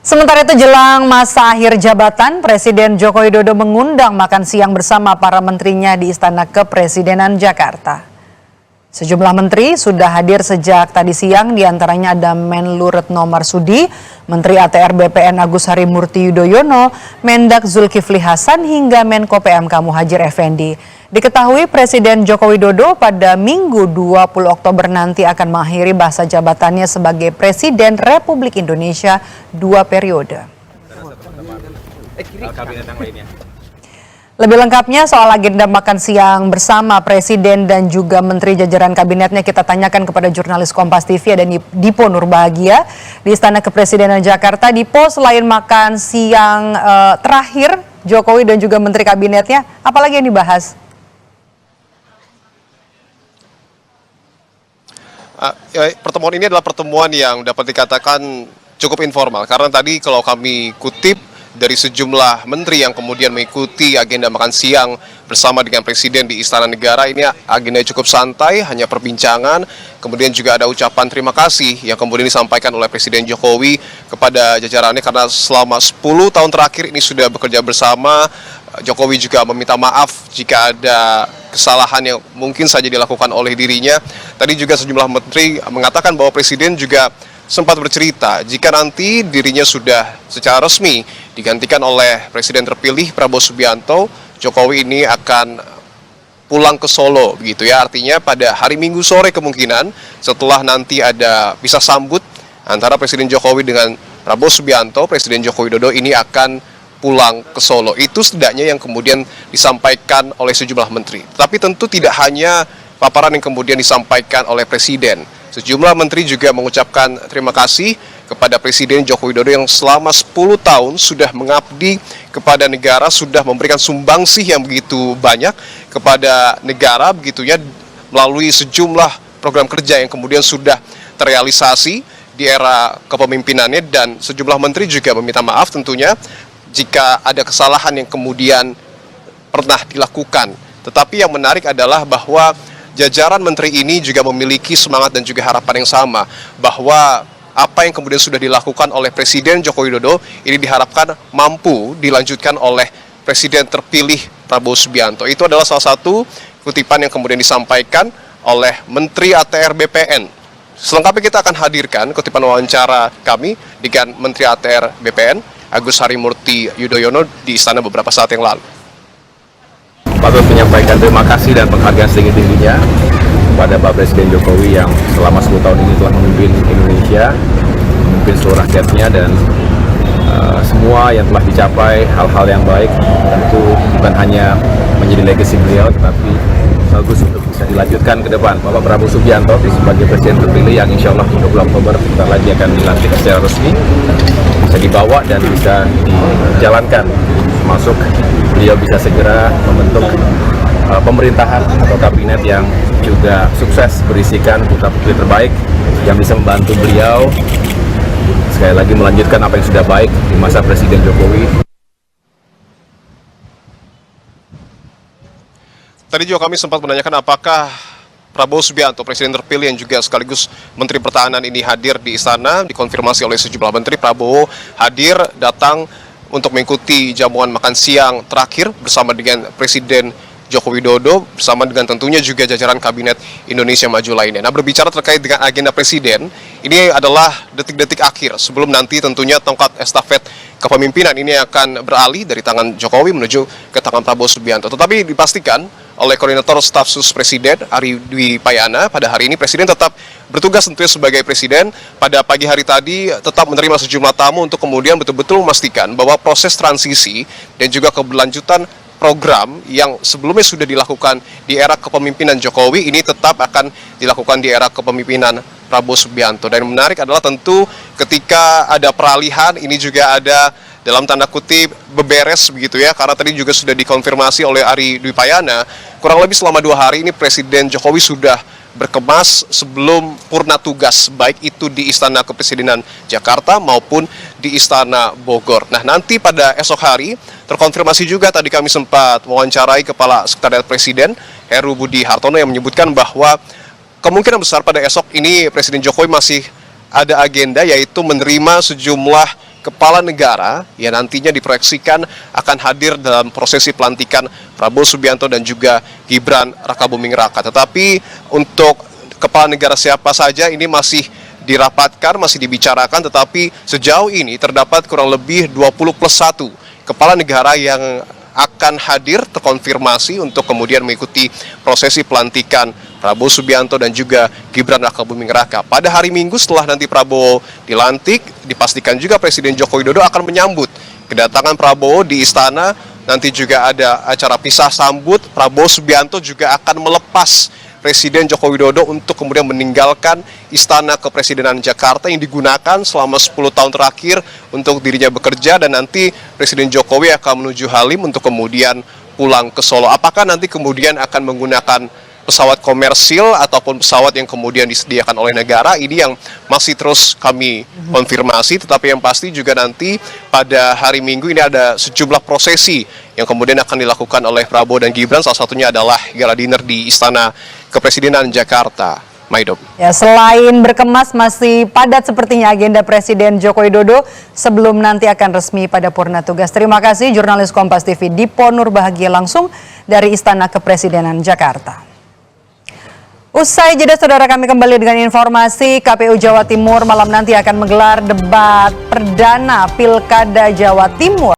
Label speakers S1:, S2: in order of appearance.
S1: Sementara itu jelang masa akhir jabatan, Presiden Joko Widodo mengundang makan siang bersama para menterinya di Istana Kepresidenan Jakarta. Sejumlah menteri sudah hadir sejak tadi siang, diantaranya ada Menlu Retno Marsudi, Menteri ATR BPN Agus Harimurti Yudhoyono, Mendak Zulkifli Hasan hingga Menko PMK Muhadjir Effendi. Diketahui Presiden Joko Widodo pada Minggu 20 Oktober nanti akan mengakhiri masa jabatannya sebagai Presiden Republik Indonesia 2 periode. Lebih lengkapnya soal agenda makan siang bersama Presiden dan juga Menteri jajaran kabinetnya kita tanyakan kepada jurnalis Kompas TV ada Dipo Nurbahagia di Istana Kepresidenan Jakarta. Dipo, selain makan siang terakhir Jokowi dan juga Menteri kabinetnya, apalagi yang dibahas?
S2: Pertemuan ini adalah pertemuan yang dapat dikatakan cukup informal karena tadi kalau kami kutip dari sejumlah menteri yang kemudian mengikuti agenda makan siang bersama dengan Presiden di Istana Negara, ini agenda cukup santai, hanya perbincangan, kemudian juga ada ucapan terima kasih yang kemudian disampaikan oleh Presiden Jokowi kepada jajarannya karena selama 10 tahun terakhir ini sudah bekerja bersama. Jokowi juga meminta maaf jika ada kesalahan yang mungkin saja dilakukan oleh dirinya. Tadi juga sejumlah menteri mengatakan bahwa Presiden juga sempat bercerita jika nanti dirinya sudah secara resmi digantikan oleh Presiden terpilih Prabowo Subianto, Jokowi ini akan pulang ke Solo begitu ya. Artinya pada hari Minggu sore kemungkinan setelah nanti ada pisah sambut antara Presiden Jokowi dengan Prabowo Subianto, Presiden Joko Widodo ini akan pulang ke Solo. Itu setidaknya yang kemudian disampaikan oleh sejumlah menteri. Tapi tentu tidak hanya paparan yang kemudian disampaikan oleh Presiden. Sejumlah menteri juga mengucapkan terima kasih kepada Presiden Joko Widodo yang selama 10 tahun sudah mengabdi kepada negara, sudah memberikan sumbangsih yang begitu banyak kepada negara begitu ya, melalui sejumlah program kerja yang kemudian sudah terrealisasi di era kepemimpinannya, dan sejumlah menteri juga meminta maaf tentunya jika ada kesalahan yang kemudian pernah dilakukan. Tetapi yang menarik adalah bahwa jajaran menteri ini juga memiliki semangat dan juga harapan yang sama, bahwa apa yang kemudian sudah dilakukan oleh Presiden Joko Widodo ini diharapkan mampu dilanjutkan oleh Presiden terpilih Prabowo Subianto. Itu adalah salah satu kutipan yang kemudian disampaikan oleh Menteri ATR BPN. Selengkapnya kita akan hadirkan kutipan wawancara kami dengan Menteri ATR BPN Agus Harimurti Yudhoyono di istana beberapa saat yang lalu.
S3: Patut menyampaikan terima kasih dan penghargaan setinggi-tingginya kepada Pak Presiden Jokowi yang selama 10 tahun ini telah memimpin Indonesia, memimpin seluruh rakyatnya, dan semua yang telah dicapai, hal-hal yang baik tentu bukan hanya menjadi legacy beliau, tetapi bagus untuk bisa dilanjutkan ke depan. Bapak Prabowo Subianto sebagai Presiden terpilih yang insya Allah 20 Oktober sebentar lagi akan dilantik secara resmi, bisa dibawa dan bisa dijalankan, termasuk beliau bisa segera membentuk pemerintahan atau kabinet yang juga sukses berisikan putra-putri terbaik yang bisa membantu beliau sekali lagi melanjutkan apa yang sudah baik di masa Presiden Jokowi.
S2: Tadi juga kami sempat menanyakan apakah Prabowo Subianto, Presiden terpilih yang juga sekaligus Menteri Pertahanan ini hadir di istana. Dikonfirmasi oleh sejumlah menteri, Prabowo hadir datang untuk mengikuti jamuan makan siang terakhir bersama dengan Presiden Joko Widodo, bersama dengan tentunya juga jajaran Kabinet Indonesia Maju lainnya. Nah, berbicara terkait dengan agenda Presiden, ini adalah detik-detik akhir sebelum nanti tentunya tongkat estafet kepemimpinan ini akan beralih dari tangan Jokowi menuju ke tangan Prabowo Subianto. Tetapi dipastikan oleh Koordinator Staf Sus Presiden Ari Dwi Payana, pada hari ini Presiden tetap bertugas tentunya sebagai Presiden. Pada pagi hari tadi tetap menerima sejumlah tamu untuk kemudian betul-betul memastikan bahwa proses transisi dan juga keberlanjutan program yang sebelumnya sudah dilakukan di era kepemimpinan Jokowi ini tetap akan dilakukan di era kepemimpinan Prabowo Subianto. Dan yang menarik adalah tentu ketika ada peralihan ini juga ada dalam tanda kutip beberes begitu ya, karena tadi juga sudah dikonfirmasi oleh Ari Dwi Payana, kurang lebih selama 2 hari ini Presiden Jokowi sudah berkemas sebelum purna tugas, baik itu di Istana Kepresidenan Jakarta maupun di Istana Bogor. Nah, nanti pada esok hari terkonfirmasi juga, tadi kami sempat mewawancarai Kepala Sekretariat Presiden Heru Budi Hartono yang menyebutkan bahwa kemungkinan besar pada esok ini Presiden Jokowi masih ada agenda yaitu menerima sejumlah kepala negara yang nantinya diproyeksikan akan hadir dalam prosesi pelantikan Prabowo Subianto dan juga Gibran Rakabuming Raka. Tetapi untuk kepala negara siapa saja ini masih dirapatkan, masih dibicarakan, tetapi sejauh ini terdapat kurang lebih 20+1 kepala negara yang akan hadir terkonfirmasi untuk kemudian mengikuti prosesi pelantikan Prabowo Subianto dan juga Gibran Rakabuming Raka. Pada hari Minggu setelah nanti Prabowo dilantik, dipastikan juga Presiden Joko Widodo akan menyambut kedatangan Prabowo di istana. Nanti juga ada acara pisah sambut. Prabowo Subianto juga akan melepas Presiden Joko Widodo untuk kemudian meninggalkan Istana Kepresidenan Jakarta yang digunakan selama 10 tahun terakhir untuk dirinya bekerja, dan nanti Presiden Jokowi akan menuju Halim untuk kemudian pulang ke Solo. Apakah nanti kemudian akan menggunakan pesawat komersil ataupun pesawat yang kemudian disediakan oleh negara, ini yang masih terus kami konfirmasi. Tetapi yang pasti juga nanti pada hari Minggu ini ada sejumlah prosesi yang kemudian akan dilakukan oleh Prabowo dan Gibran. Salah satunya adalah gala dinner di Istana Kepresidenan Jakarta. Maidop.
S1: Ya, selain berkemas, masih padat sepertinya agenda Presiden Joko Widodo sebelum nanti akan resmi pada purna tugas. Terima kasih jurnalis Kompas TV Dipo Nurbahagia langsung dari Istana Kepresidenan Jakarta. Usai jeda, saudara, kami kembali dengan informasi. KPU Jawa Timur malam nanti akan menggelar debat perdana Pilkada Jawa Timur.